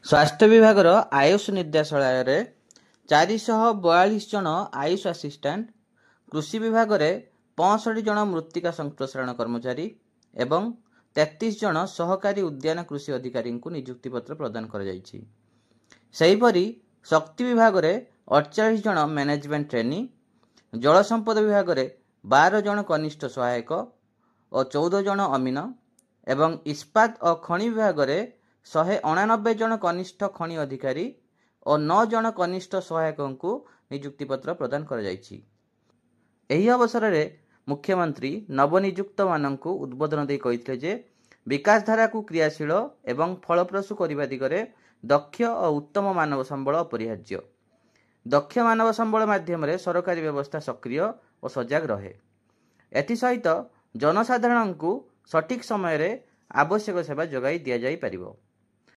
स्वास्थ्य विभाग आयुष निर्देशालय 442 जन आयुष आसिस्टांट, कृषि विभाग 65 जन मृत्तिका संप्रसारण कर्मचारी एवं 33 जन सहकारी उद्यान कृषि अधिकारी को नियुक्ति पत्र प्रदान कर सेहीपरि शक्ति विभाग 48 जन मैनेजमेंट ट्रेनी, जल संपद विभाग 12 जन कनिष्ठ सहायक और 14 जन अमीन एवं इस्पात और खनि विभाग 189 जन कनिष्ठ खनि अधिकारी और 9 जन कनिष्ठ सहायक को नियुक्ति पत्र प्रदान कर एही अवसर में मुख्यमंत्री नवनियुक्त मानक उद्बोधन दे कहिथिले जे विकास धारा को क्रियाशील एवं फलप्रसू करने दिगरे दक्ष और उत्तम मानव संबल अपरिहार्य। दक्ष मानव संबल माध्यम सरकारी व्यवस्था सक्रिय और सजग रहे। एसहित जनसाधारण को सठिक समय आवश्यक सेवा जोगाई दि जाई परिबो।